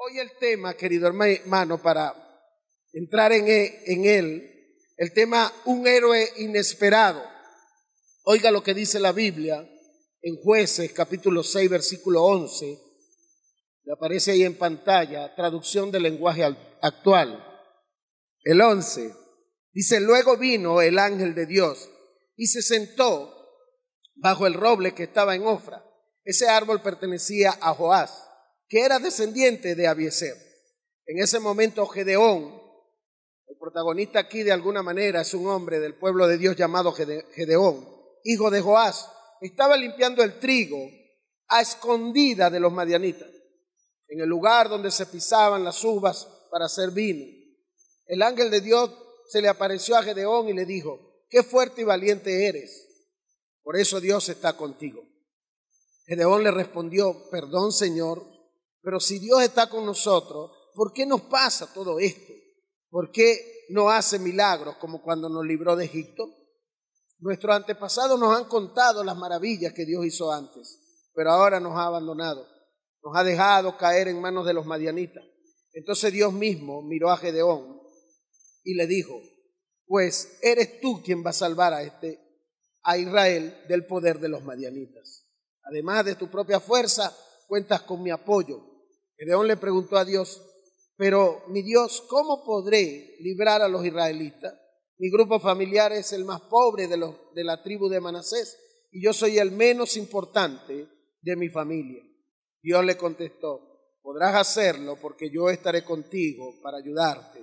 Hoy el tema, querido hermano, para entrar en él, el tema un héroe inesperado. Oiga lo que dice la Biblia en Jueces capítulo 6 versículo 11, le aparece ahí en pantalla, traducción del lenguaje actual. El 11 dice: luego vino el ángel de Dios y se sentó bajo el roble que estaba en Ofra. Ese árbol pertenecía a Joás, que era descendiente de Abiezer. En ese momento Gedeón, el protagonista aquí de alguna manera es un hombre del pueblo de Dios llamado Gedeón, hijo de Joás, estaba limpiando el trigo a escondida de los madianitas, en el lugar donde se pisaban las uvas para hacer vino. El ángel de Dios se le apareció a Gedeón y le dijo: qué fuerte y valiente eres, por eso Dios está contigo. Gedeón le respondió: perdón, Señor, pero si Dios está con nosotros, ¿por qué nos pasa todo esto? ¿Por qué no hace milagros como cuando nos libró de Egipto? Nuestros antepasados nos han contado las maravillas que Dios hizo antes, pero ahora nos ha abandonado, nos ha dejado caer en manos de los madianitas. Entonces Dios mismo miró a Gedeón y le dijo: pues eres tú quien va a salvar a Israel del poder de los madianitas. Además de tu propia fuerza, cuentas con mi apoyo. Gedeón le preguntó a Dios: pero mi Dios, ¿cómo podré librar a los israelitas? Mi grupo familiar es el más pobre de la tribu de Manasés y yo soy el menos importante de mi familia. Dios le contestó: podrás hacerlo porque yo estaré contigo para ayudarte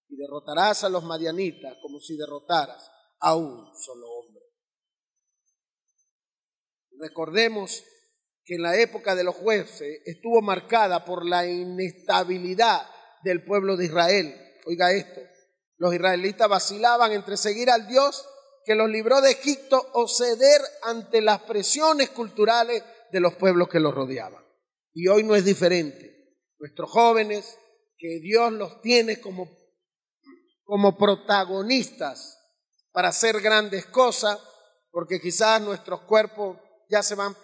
y derrotarás a los madianitas como si derrotaras a un solo hombre. Recordemos que en la época de los jueces estuvo marcada por la inestabilidad del pueblo de Israel. Oiga esto: los israelitas vacilaban entre seguir al Dios que los libró de Egipto o ceder ante las presiones culturales de los pueblos que los rodeaban. Y hoy no es diferente. Nuestros jóvenes, que Dios los tiene como protagonistas para hacer grandes cosas, porque quizás nuestros cuerpos ya se van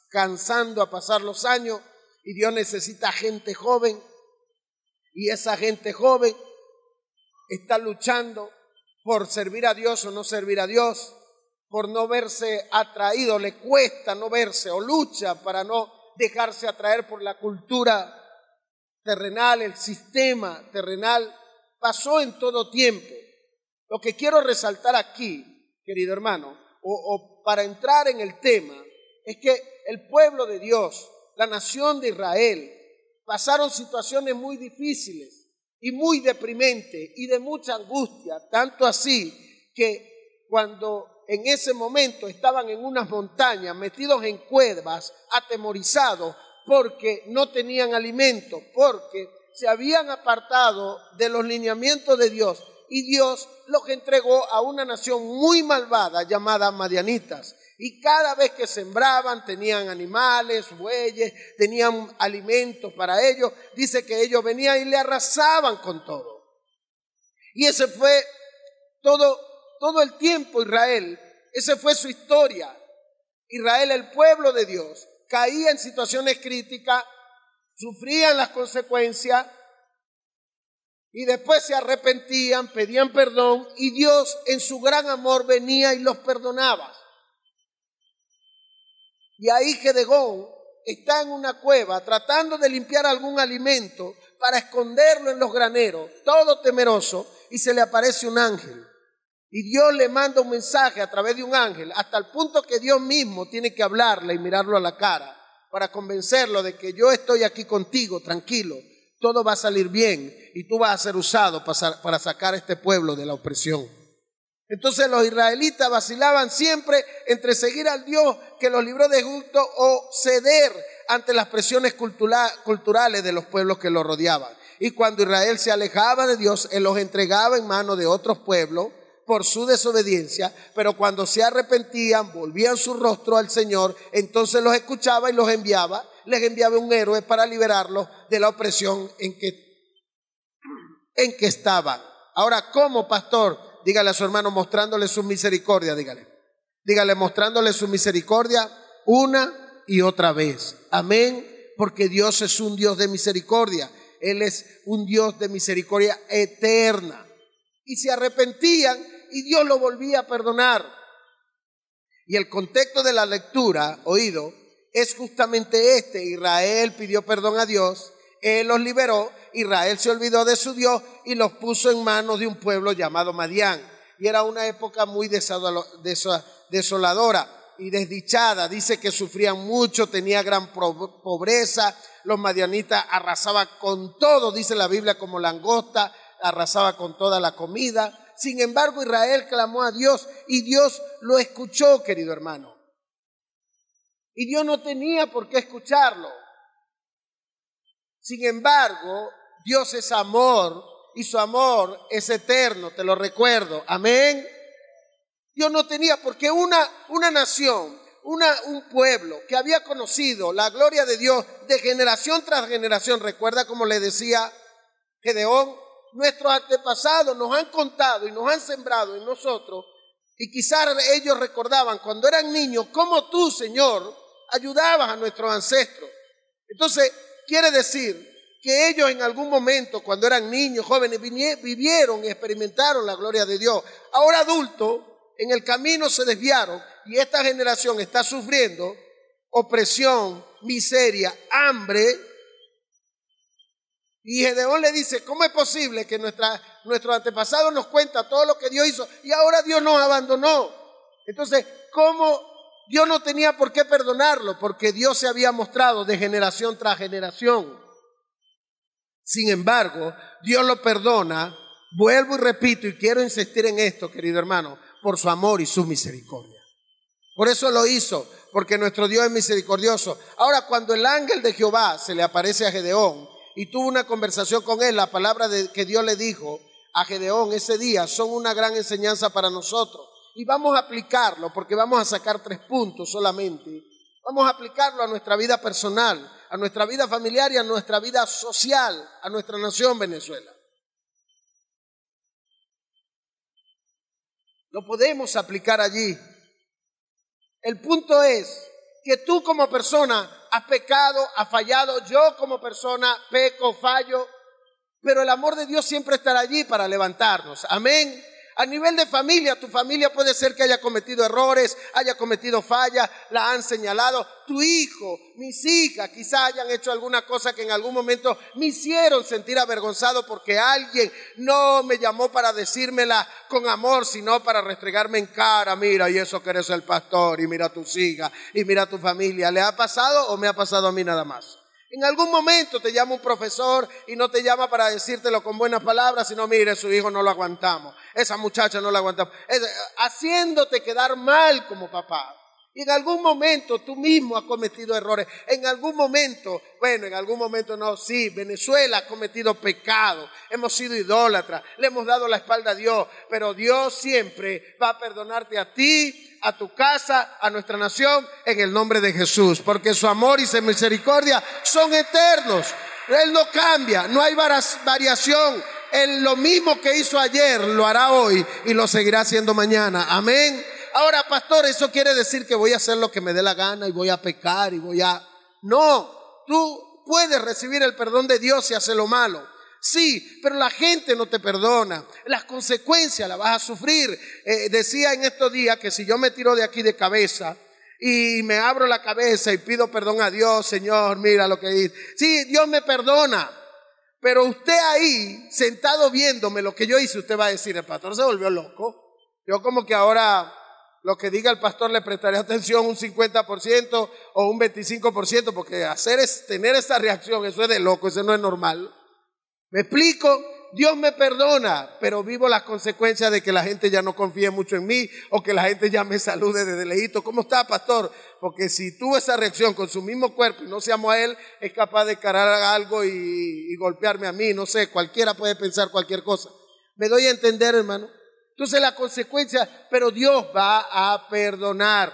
cansando a pasar los años y Dios necesita gente joven, y esa gente joven está luchando por servir a Dios o no servir a Dios, por no verse atraído, le cuesta no verse o lucha para no dejarse atraer por la cultura terrenal, el sistema terrenal. Pasó en todo tiempo. Lo que quiero resaltar aquí, querido hermano, o para entrar en el tema, es que el pueblo de Dios, la nación de Israel, pasaron situaciones muy difíciles y muy deprimentes y de mucha angustia, tanto así que cuando en ese momento estaban en unas montañas, metidos en cuevas, atemorizados porque no tenían alimento, porque se habían apartado de los lineamientos de Dios, y Dios los entregó a una nación muy malvada llamada madianitas. Y cada vez que sembraban tenían animales, bueyes, tenían alimentos para ellos. Dice que ellos venían y le arrasaban con todo. Y ese fue todo el tiempo Israel. Esa fue su historia. Israel, el pueblo de Dios, caía en situaciones críticas, sufrían las consecuencias y después se arrepentían, pedían perdón y Dios en su gran amor venía y los perdonaba. Y ahí Gedeón está en una cueva tratando de limpiar algún alimento para esconderlo en los graneros, todo temeroso, y se le aparece un ángel. Y Dios le manda un mensaje a través de un ángel, hasta el punto que Dios mismo tiene que hablarle y mirarlo a la cara para convencerlo de que yo estoy aquí contigo, tranquilo, todo va a salir bien y tú vas a ser usado para sacar a este pueblo de la opresión. Entonces los israelitas vacilaban siempre entre seguir al Dios que los libró de Egipto o ceder ante las presiones culturales de los pueblos que los rodeaban. Y cuando Israel se alejaba de Dios, Él los entregaba en manos de otros pueblos por su desobediencia, pero cuando se arrepentían, volvían su rostro al Señor, entonces los escuchaba y les enviaba un héroe para liberarlos de la opresión en que estaban. Ahora, ¿cómo, pastor? Dígale a su hermano: mostrándole su misericordia, dígale mostrándole su misericordia una y otra vez. Amén, porque Dios es un Dios de misericordia. Él es un Dios de misericordia eterna. Y se arrepentían y Dios lo volvía a perdonar. Y el contexto de la lectura, oído, es justamente este. Israel pidió perdón a Dios, Él los liberó, Israel se olvidó de su Dios y los puso en manos de un pueblo llamado Madián. Y era una época muy desoladora y desdichada. Dice que sufrían mucho, tenía gran pobreza. Los madianitas arrasaban con todo, dice la Biblia, como langosta, arrasaba con toda la comida. Sin embargo, Israel clamó a Dios y Dios lo escuchó, querido hermano. Y Dios no tenía por qué escucharlo. Sin embargo, Dios es amor y su amor es eterno, te lo recuerdo. Amén. Dios no tenía porque una nación, un pueblo que había conocido la gloria de Dios de generación tras generación. Recuerda como le decía Gedeón, nuestros antepasados nos han contado y nos han sembrado en nosotros, y quizás ellos recordaban cuando eran niños cómo tú, Señor, ayudabas a nuestros ancestros. Entonces, quiere decir que ellos en algún momento, cuando eran niños, jóvenes, vivieron y experimentaron la gloria de Dios. Ahora adultos, en el camino se desviaron y esta generación está sufriendo opresión, miseria, hambre. Y Gedeón le dice, ¿cómo es posible que nuestros antepasados nos cuentan todo lo que Dios hizo y ahora Dios nos abandonó? Entonces, ¿cómo Dios no tenía por qué perdonarlo? Porque Dios se había mostrado de generación tras generación. Sin embargo, Dios lo perdona. Vuelvo y repito, y quiero insistir en esto, querido hermano, por su amor y su misericordia. Por eso lo hizo, porque nuestro Dios es misericordioso. Ahora, cuando el ángel de Jehová se le aparece a Gedeón y tuvo una conversación con él, la palabra que Dios le dijo a Gedeón ese día son una gran enseñanza para nosotros. Y vamos a aplicarlo, porque vamos a sacar 3 puntos solamente. Vamos a aplicarlo a nuestra vida personal, a nuestra vida familiar y a nuestra vida social, a nuestra nación Venezuela. Lo podemos aplicar allí. El punto es que tú como persona has pecado, has fallado, yo como persona peco, fallo, pero el amor de Dios siempre estará allí para levantarnos. Amén. A nivel de familia, tu familia puede ser que haya cometido errores, haya cometido fallas, la han señalado. Tu hijo, mis hijas, quizás hayan hecho alguna cosa que en algún momento me hicieron sentir avergonzado porque alguien no me llamó para decírmela con amor, sino para restregarme en cara. Mira, y eso que eres el pastor, y mira a tus hijas, y mira a tu familia. ¿Le ha pasado o me ha pasado a mí nada más? En algún momento te llama un profesor y no te llama para decírtelo con buenas palabras, sino mire, su hijo no lo aguantamos, esa muchacha no la aguantamos, haciéndote quedar mal como papá. Y en algún momento tú mismo has cometido errores, en algún momento, no, sí, Venezuela ha cometido pecado, hemos sido idólatras, le hemos dado la espalda a Dios, pero Dios siempre va a perdonarte a ti, a tu casa, a nuestra nación, en el nombre de Jesús, porque su amor y su misericordia son eternos. Él no cambia, no hay variación. Él lo mismo que hizo ayer lo hará hoy y lo seguirá haciendo mañana. Amén. Ahora, pastor, ¿eso quiere decir que voy a hacer lo que me dé la gana y voy a pecar y No, tú puedes recibir el perdón de Dios si haces lo malo. Sí, pero la gente no te perdona. Las consecuencias las vas a sufrir. Decía en estos días que si yo me tiro de aquí de cabeza y me abro la cabeza y pido perdón a Dios, Señor, mira lo que dice. Sí, Dios me perdona. Pero usted ahí, sentado viéndome lo que yo hice, usted va a decir, el pastor se volvió loco. Yo como que ahora lo que diga el pastor le prestaré atención un 50% o un 25%, porque tener esa reacción, eso es de loco, eso no es normal. ¿Me explico? Dios me perdona, pero vivo las consecuencias de que la gente ya no confíe mucho en mí o que la gente ya me salude desde lejito. ¿Cómo está, pastor? Porque si tuvo esa reacción con su mismo cuerpo y no se amó a él, es capaz de encarar algo y golpearme a mí. No sé, cualquiera puede pensar cualquier cosa. ¿Me doy a entender, hermano? Entonces la consecuencia, pero Dios va a perdonar.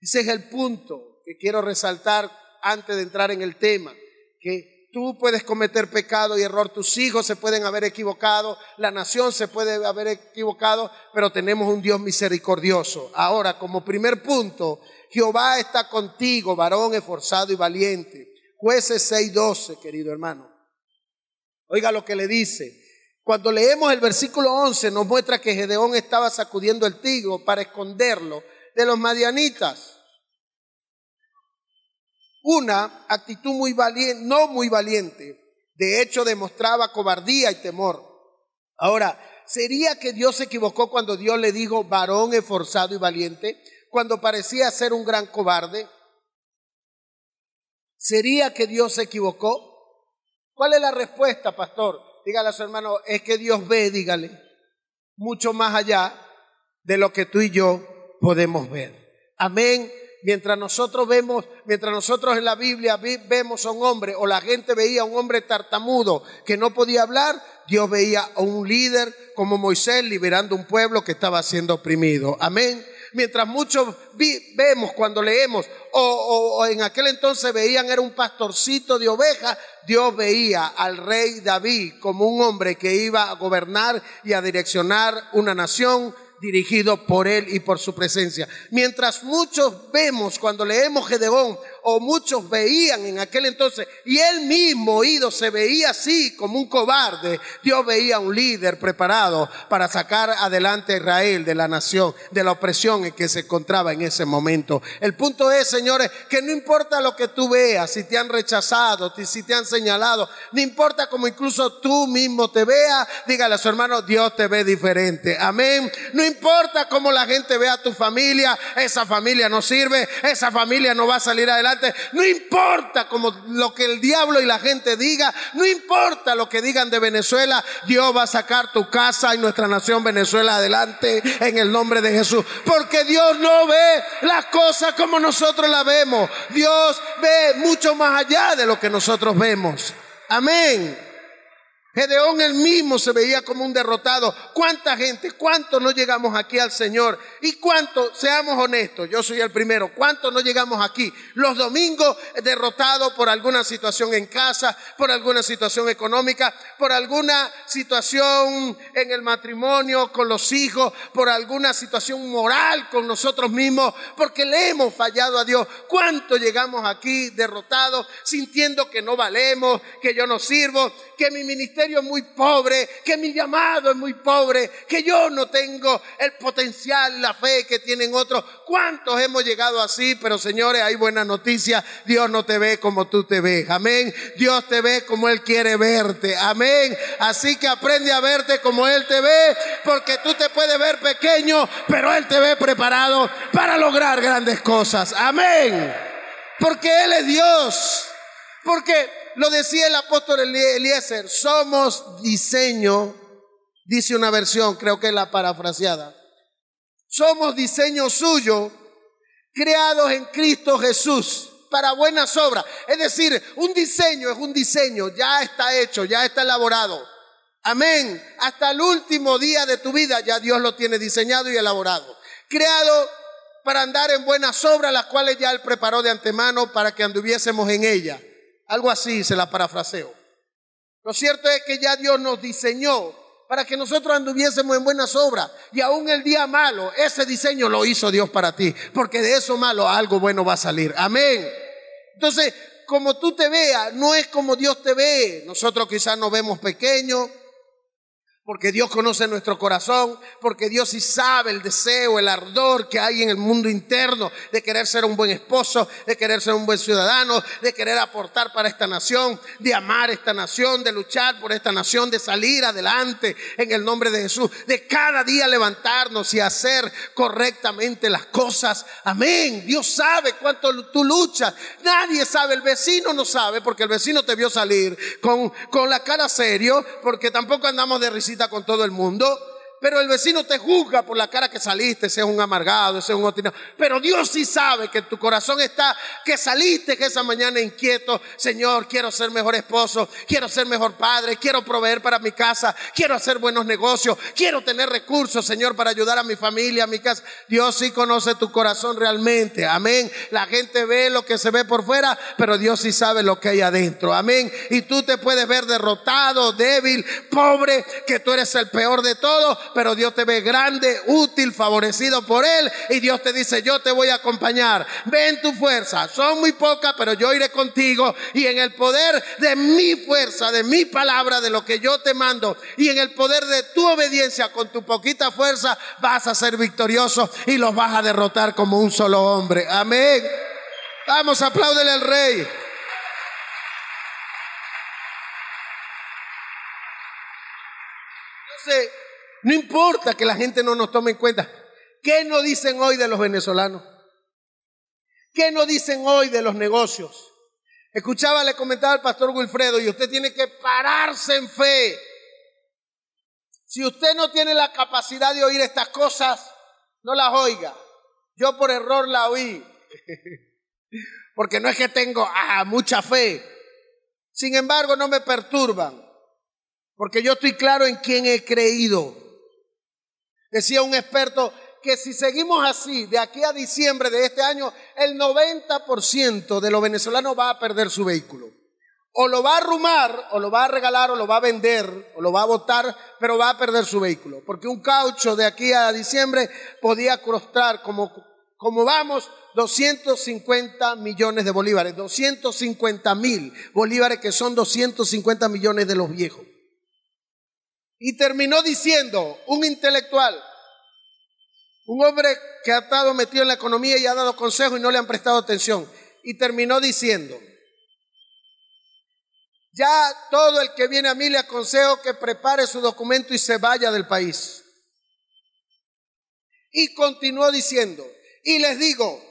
Ese es el punto que quiero resaltar antes de entrar en el tema, que tú puedes cometer pecado y error, tus hijos se pueden haber equivocado, la nación se puede haber equivocado, pero tenemos un Dios misericordioso. Ahora, como primer punto, Jehová está contigo, varón esforzado y valiente. Jueces 6:12, querido hermano. Oiga lo que le dice. Cuando leemos el versículo 11 nos muestra que Gedeón estaba sacudiendo el trigo para esconderlo de los madianitas. Una actitud muy valiente, no muy valiente, de hecho demostraba cobardía y temor. Ahora, ¿sería que Dios se equivocó cuando Dios le dijo varón esforzado y valiente, cuando parecía ser un gran cobarde? ¿Sería que Dios se equivocó? ¿Cuál es la respuesta, pastor? Dígale a su hermano, es que Dios ve, dígale, mucho más allá de lo que tú y yo podemos ver. Amén. Mientras nosotros en la Biblia vemos a un hombre, o la gente veía a un hombre tartamudo que no podía hablar, Dios veía a un líder como Moisés liberando un pueblo que estaba siendo oprimido. Amén. Mientras muchos vemos cuando leemos, o en aquel entonces veían era un pastorcito de ovejas, Dios veía al rey David como un hombre que iba a gobernar y a direccionar una nación, dirigido por él y por su presencia. Mientras muchos vemos cuando leemos Gedeón, o muchos veían en aquel entonces, y él mismo oído se veía así como un cobarde, Dios veía un líder preparado para sacar adelante a Israel de la nación, de la opresión en que se encontraba en ese momento. El punto es, señores, que no importa lo que tú veas, si te han rechazado, si te han señalado, no importa como incluso tú mismo te veas, dígale a su hermano, Dios te ve diferente. Amén. No importa cómo la gente vea a tu familia, esa familia no sirve, esa familia no va a salir adelante. No importa como lo que el diablo y la gente diga, no importa lo que digan de Venezuela, Dios va a sacar tu casa y nuestra nación Venezuela adelante en el nombre de Jesús, porque Dios no ve las cosas como nosotros las vemos. Dios ve mucho más allá de lo que nosotros vemos. Amén. Gedeón él mismo se veía como un derrotado. ¿Cuánta gente, cuántos no llegamos aquí al Señor? ¿Y cuántos, seamos honestos, yo soy el primero, cuántos no llegamos aquí los domingos derrotados por alguna situación en casa, por alguna situación económica, por alguna situación en el matrimonio con los hijos, por alguna situación moral con nosotros mismos, porque le hemos fallado a Dios? ¿Cuántos llegamos aquí derrotados, sintiendo que no valemos, que yo no sirvo, que mi ministerio es muy pobre, que mi llamado es muy pobre, que yo no tengo el potencial, la fe que tienen otros? ¿Cuántos hemos llegado así? Pero señores, hay buena noticia, Dios no te ve como tú te ves. Amén. Dios te ve como Él quiere verte. Amén. Así que aprende a verte como Él te ve, porque tú te puedes ver pequeño, pero Él te ve preparado para lograr grandes cosas. Amén. Porque Él es Dios. Porque lo decía el apóstol Eliezer, somos diseño, dice una versión, creo que es la parafraseada, somos diseño suyo, creados en Cristo Jesús para buenas obras. Es decir, un diseño es un diseño, ya está hecho, ya está elaborado. Amén. Hasta el último día de tu vida ya Dios lo tiene diseñado y elaborado. Creado para andar en buenas obras, las cuales ya Él preparó de antemano para que anduviésemos en ellas. Algo así se la parafraseo. Lo cierto es que ya Dios nos diseñó para que nosotros anduviésemos en buenas obras. Y aún el día malo, ese diseño lo hizo Dios para ti, porque de eso malo algo bueno va a salir. Amén. Entonces, como tú te veas, no es como Dios te ve. Nosotros quizás nos vemos pequeños, porque Dios conoce nuestro corazón, porque Dios sí sabe el deseo, el ardor que hay en el mundo interno de querer ser un buen esposo, de querer ser un buen ciudadano, de querer aportar para esta nación, de amar esta nación, de luchar por esta nación, de salir adelante en el nombre de Jesús, de cada día levantarnos y hacer correctamente las cosas. Amén. Dios sabe cuánto tú luchas. Nadie sabe, el vecino no sabe, porque el vecino te vio salir con la cara serio, porque tampoco andamos de risita con todo el mundo, pero el vecino te juzga por la cara que saliste, seas un amargado, seas un obstinado. Pero Dios sí sabe que en tu corazón está que saliste esa mañana inquieto. Señor, quiero ser mejor esposo, quiero ser mejor padre, quiero proveer para mi casa, quiero hacer buenos negocios, quiero tener recursos, Señor, para ayudar a mi familia, a mi casa. Dios sí conoce tu corazón realmente. Amén. La gente ve lo que se ve por fuera, pero Dios sí sabe lo que hay adentro. Amén. Y tú te puedes ver derrotado, débil, pobre, que tú eres el peor de todos, pero Dios te ve grande, útil, favorecido por Él, y Dios te dice, yo te voy a acompañar, ve en tu fuerza, son muy pocas, pero yo iré contigo, y en el poder de mi fuerza, de mi palabra, de lo que yo te mando, y en el poder de tu obediencia, con tu poquita fuerza, vas a ser victorioso y los vas a derrotar como un solo hombre. Amén. Vamos, apláudele al Rey. Entonces, no importa que la gente no nos tome en cuenta. ¿Qué nos dicen hoy de los venezolanos? ¿Qué nos dicen hoy de los negocios? Escuchaba, le comentaba al pastor Wilfredo, y usted tiene que pararse en fe. Si usted no tiene la capacidad de oír estas cosas, no las oiga. Yo por error la oí. Porque no es que tengo mucha fe. Sin embargo, no me perturban. Porque yo estoy claro en quién he creído. Decía un experto que si seguimos así, de aquí a diciembre de este año, el 90% de los venezolanos va a perder su vehículo. O lo va a arrumar, o lo va a regalar, o lo va a vender, o lo va a botar, pero va a perder su vehículo. Porque un caucho de aquí a diciembre podía costar, como vamos, 250 millones de bolívares, 250,000 bolívares, que son 250 millones de los viejos. Y terminó diciendo un intelectual, un hombre que ha estado metido en la economía y ha dado consejos y no le han prestado atención, y terminó diciendo, ya todo el que viene a mí le aconsejo que prepare su documento y se vaya del país. Y continuó diciendo, y les digo,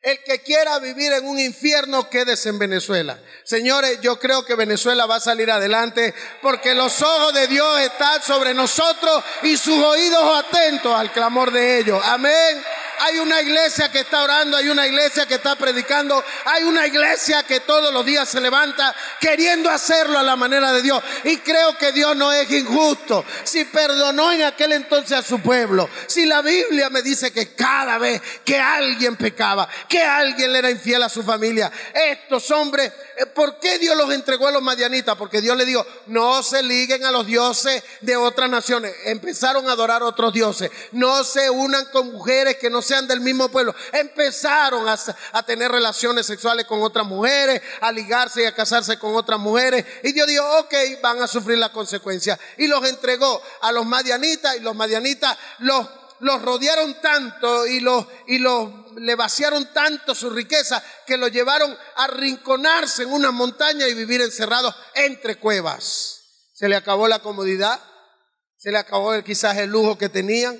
el que quiera vivir en un infierno, quédese en Venezuela. Señores, yo creo que Venezuela va a salir adelante porque los ojos de Dios están sobre nosotros y sus oídos atentos al clamor de ellos. Amén. Hay una iglesia que está orando, hay una iglesia que está predicando, hay una iglesia que todos los días se levanta queriendo hacerlo a la manera de Dios. Y creo que Dios no es injusto. Si perdonó en aquel entonces a su pueblo, si la Biblia me dice que cada vez que alguien pecaba, que alguien le era infiel a su familia, estos hombres, ¿por qué Dios los entregó a los madianitas? Porque Dios le dijo, no se liguen a los dioses de otras naciones. Empezaron a adorar otros dioses. No se unan con mujeres que no sean del mismo pueblo. Empezaron a tener relaciones sexuales con otras mujeres, a ligarse y a casarse con otras mujeres. Y Dios dijo, ok, van a sufrir las consecuencias. Y los entregó a los madianitas, y los madianitas los rodearon tanto y le vaciaron tanto su riqueza que los llevaron a arrinconarse en una montaña y vivir encerrados entre cuevas. Se le acabó la comodidad, se le acabó quizás el lujo que tenían.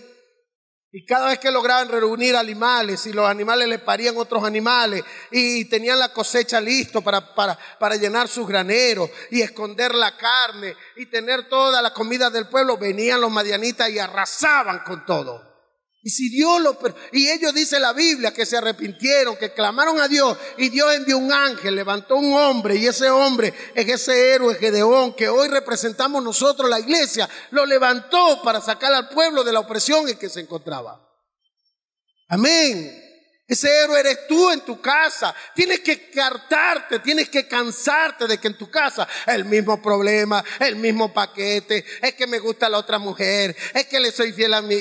Y cada vez que lograban reunir animales, y los animales les parían otros animales, y tenían la cosecha listo para llenar sus graneros y esconder la carne y tener toda la comida del pueblo, venían los madianitas y arrasaban con todo. Y si Dios y ellos, dice la Biblia, que se arrepintieron, que clamaron a Dios, y Dios envió un ángel, levantó un hombre, y ese hombre es ese héroe Gedeón que hoy representamos nosotros, la iglesia, lo levantó para sacar al pueblo de la opresión en que se encontraba. Amén. Ese héroe eres tú en tu casa. Tienes que hartarte, tienes que cansarte de que en tu casa el mismo problema, el mismo paquete. Es que me gusta la otra mujer, es que le soy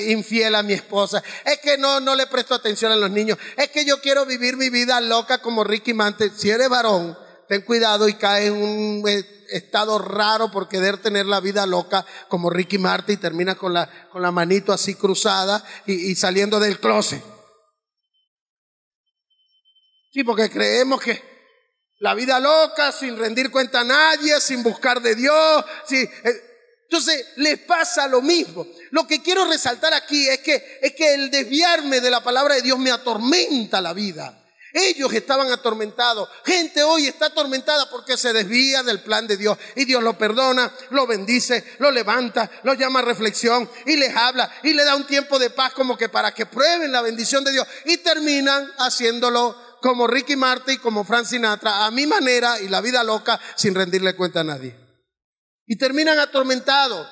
infiel a mi esposa, es que no le presto atención a los niños, es que yo quiero vivir mi vida loca como Ricky Martin. Si eres varón, ten cuidado y cae en un estado raro por querer tener la vida loca como Ricky Martin, y termina con la manito así cruzada y saliendo del closet. Sí, porque creemos que la vida loca, sin rendir cuenta a nadie, sin buscar de Dios, sí. Entonces les pasa lo mismo. Lo que quiero resaltar aquí es que el desviarme de la palabra de Dios me atormenta la vida. Ellos estaban atormentados. Gente hoy está atormentada porque se desvía del plan de Dios, y Dios lo perdona, lo bendice, lo levanta, lo llama a reflexión y les habla y le da un tiempo de paz como que para que prueben la bendición de Dios, y terminan haciéndolo como Ricky Martin y como Frank Sinatra, a mi manera, y la vida loca, sin rendirle cuenta a nadie. Y terminan atormentados.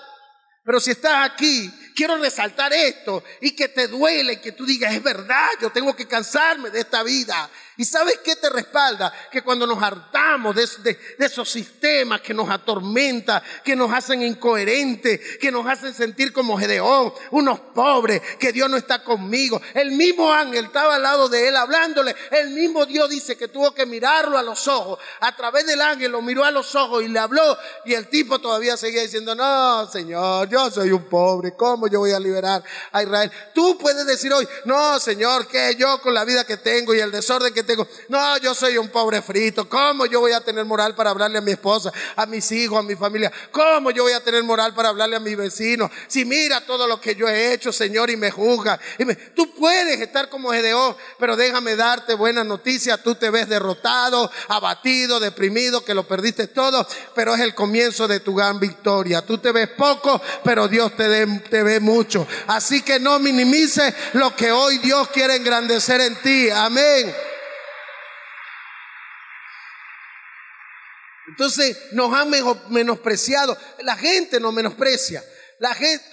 Pero si estás aquí, quiero resaltar esto y que te duele y que tú digas, es verdad, yo tengo que cansarme de esta vida. ¿Y sabes qué te respalda? Que cuando nos hartamos de esos sistemas que nos atormentan, que nos hacen incoherentes, que nos hacen sentir como Gedeón, unos pobres, que Dios no está conmigo. El mismo ángel estaba al lado de él hablándole. El mismo Dios dice que tuvo que mirarlo a los ojos. A través del ángel lo miró a los ojos y le habló. Y el tipo todavía seguía diciendo, no, Señor, yo soy un pobre. ¿Cómo yo voy a liberar a Israel? Tú puedes decir hoy, no, Señor, que yo con la vida que tengo y el desorden que tengo, no, yo soy un pobre frito. ¿Cómo yo voy a tener moral para hablarle a mi esposa, a mis hijos, a mi familia? ¿Cómo yo voy a tener moral para hablarle a mi vecino? Si mira todo lo que yo he hecho, Señor, y me juzga. Tú puedes estar como Gedeón, pero déjame darte buena noticia. Tú te ves derrotado, abatido, deprimido, que lo perdiste todo, pero es el comienzo de tu gran victoria. Tú te ves poco, pero Dios te ve mucho. Así que no minimices lo que hoy Dios quiere engrandecer en ti. Amén. Entonces nos han menospreciado. La gente nos menosprecia. La gente,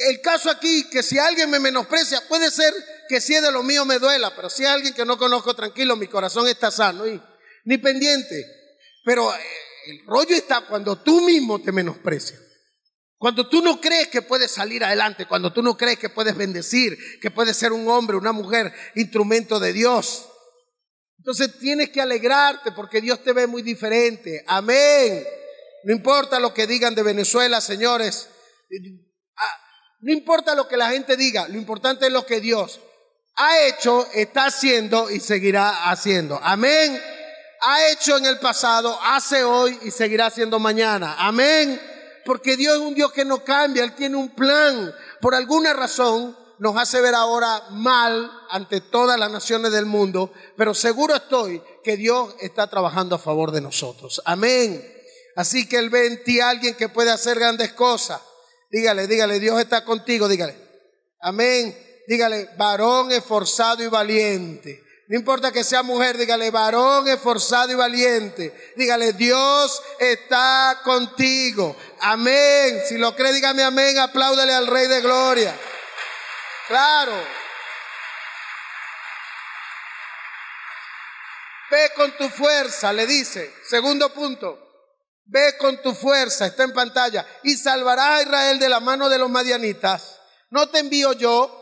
el caso aquí, que si alguien me menosprecia, puede ser que si es de lo mío me duela, pero si es alguien que no conozco, tranquilo, mi corazón está sano y ni pendiente. Pero el rollo está cuando tú mismo te menosprecias. Cuando tú no crees que puedes salir adelante, cuando tú no crees que puedes bendecir, que puedes ser un hombre, una mujer, instrumento de Dios. Entonces tienes que alegrarte porque Dios te ve muy diferente. Amén. No importa lo que digan de Venezuela, señores. No importa lo que la gente diga. Lo importante es lo que Dios ha hecho, está haciendo y seguirá haciendo. Amén. Ha hecho en el pasado, hace hoy y seguirá haciendo mañana. Amén. Porque Dios es un Dios que no cambia. Él tiene un plan. Por alguna razón nos hace ver ahora mal ante todas las naciones del mundo, pero seguro estoy que Dios está trabajando a favor de nosotros. Amén. Así que Él ve en ti a alguien que puede hacer grandes cosas. Dígale, Dios está contigo, dígale. Amén. Dígale, varón esforzado y valiente. No importa que sea mujer, dígale, varón esforzado y valiente. Dígale, Dios está contigo. Amén. Si lo cree, dígame amén. Apláudale al Rey de Gloria. Claro. Ve con tu fuerza, le dice. Segundo punto. Ve con tu fuerza, está en pantalla. Y salvará a Israel de la mano de los madianitas. No te envío yo.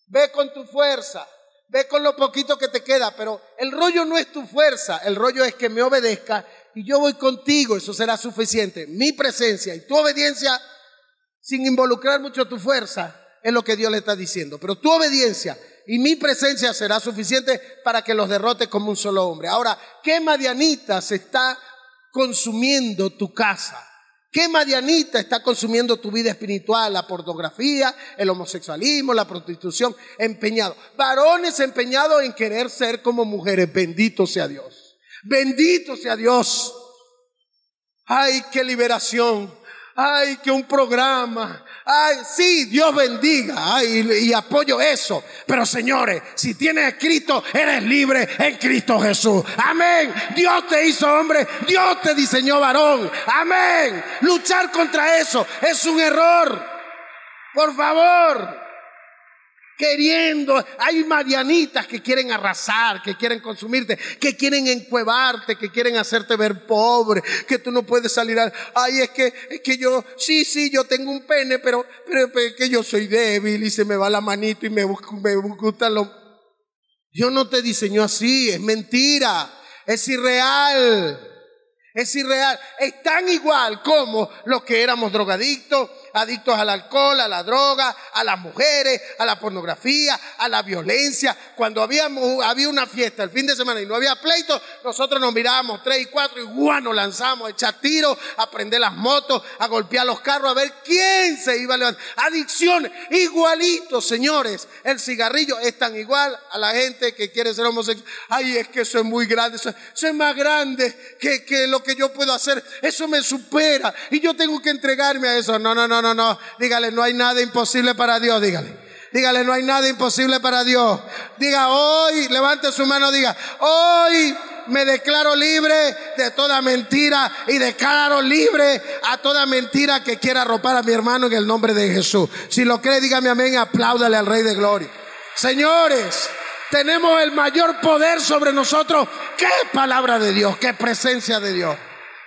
Ve con tu fuerza. Ve con lo poquito que te queda. Pero el rollo no es tu fuerza. El rollo es que me obedezca y yo voy contigo. Eso será suficiente. Mi presencia y tu obediencia, sin involucrar mucho tu fuerza, es lo que Dios le está diciendo. Pero tu obediencia y mi presencia será suficiente para que los derrote como un solo hombre. Ahora, ¿qué madianita se está consumiendo tu casa? ¿Qué madianita está consumiendo tu vida espiritual? La pornografía, el homosexualismo, la prostitución. Empeñados. Varones empeñados en querer ser como mujeres. Bendito sea Dios. Bendito sea Dios. Ay, qué liberación. Ay, que un programa. Ay, sí, Dios bendiga. Ay, y apoyo eso. Pero señores, si tienes Cristo, eres libre en Cristo Jesús. Amén. Dios te hizo hombre. Dios te diseñó varón. Amén. Luchar contra eso es un error. Por favor. Queriendo, hay madianitas que quieren arrasar, que quieren consumirte, que quieren encuevarte, que quieren hacerte ver pobre, que tú no puedes salir ay, es que yo, sí, yo tengo un pene, pero es que yo soy débil y se me va la manito y me gustan los. Dios no te diseñó así, es mentira, es irreal. Es irreal, es tan igual como los que éramos drogadictos, adictos al alcohol, a la droga, a las mujeres, a la pornografía, a la violencia. Cuando había una fiesta el fin de semana y no había pleito, nosotros nos mirábamos 3 y 4 y nos lanzamos a echar tiros, a prender las motos, a golpear los carros, a ver quién se iba a levantar. Adicciones, igualitos, señores. El cigarrillo es tan igual a la gente que quiere ser homosexual. Ay, es que eso es muy grande, eso es más grande que lo que yo puedo hacer, eso me supera y yo tengo que entregarme a eso. No, dígale, no hay nada imposible para Dios, dígale, no hay nada imposible para Dios. Diga hoy, levante su mano, diga, hoy me declaro libre de toda mentira y declaro libre a toda mentira que quiera arropar a mi hermano en el nombre de Jesús. Si lo cree, dígame amén, apláudale al Rey de Gloria. Señores, tenemos el mayor poder sobre nosotros. ¿Qué palabra de Dios? ¿Qué presencia de Dios?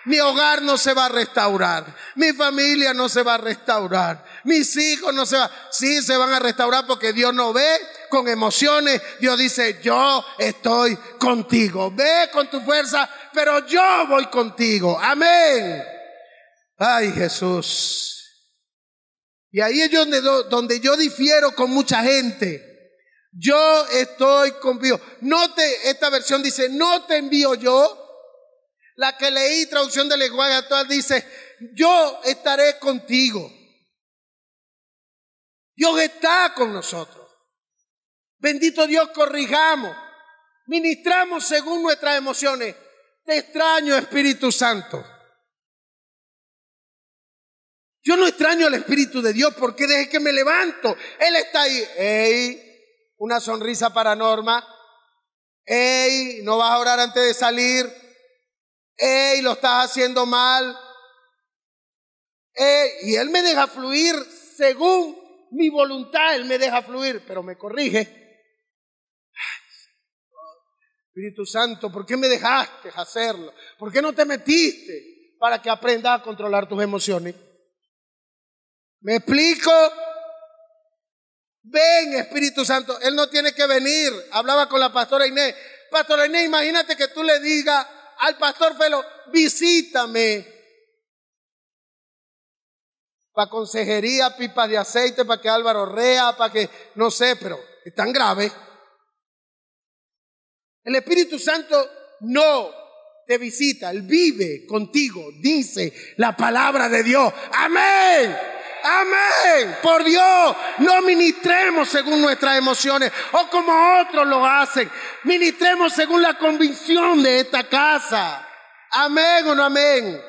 Mi hogar no se va a restaurar, mi familia no se va a restaurar, mis hijos no se van, sí se van a restaurar porque Dios no ve con emociones. Dios dice: yo estoy contigo, ve con tu fuerza, pero yo voy contigo. Amén. Ay, Jesús. Y ahí es donde yo difiero con mucha gente. Yo estoy contigo. Note, esta versión dice: no te envío yo. La que leí, traducción del lenguaje actual, dice: yo estaré contigo. Dios está con nosotros. Bendito Dios, corrijamos, ministramos según nuestras emociones. Te extraño, Espíritu Santo. Yo no extraño al Espíritu de Dios porque desde que me levanto, Él está ahí. Ey, una sonrisa para Norma. Ey, no vas a orar antes de salir. Ey, lo estás haciendo mal. Ey, y Él me deja fluir según mi voluntad. Él me deja fluir, pero me corrige. Espíritu Santo, ¿por qué me dejaste hacerlo? ¿Por qué no te metiste para que aprendas a controlar tus emociones? ¿Me explico? Ven, Espíritu Santo. Él no tiene que venir. Hablaba con la pastora Inés. Pastora Inés, imagínate que tú le digas al pastor Felo: visítame. Para consejería, pipas de aceite, para que Álvaro rea, para que, no sé, pero es tan grave. El Espíritu Santo no te visita, Él vive contigo, dice la palabra de Dios. Amén. Amén. Por Dios, no ministremos según nuestras emociones o como otros lo hacen. Ministremos según la convicción de esta casa. Amén o no amén.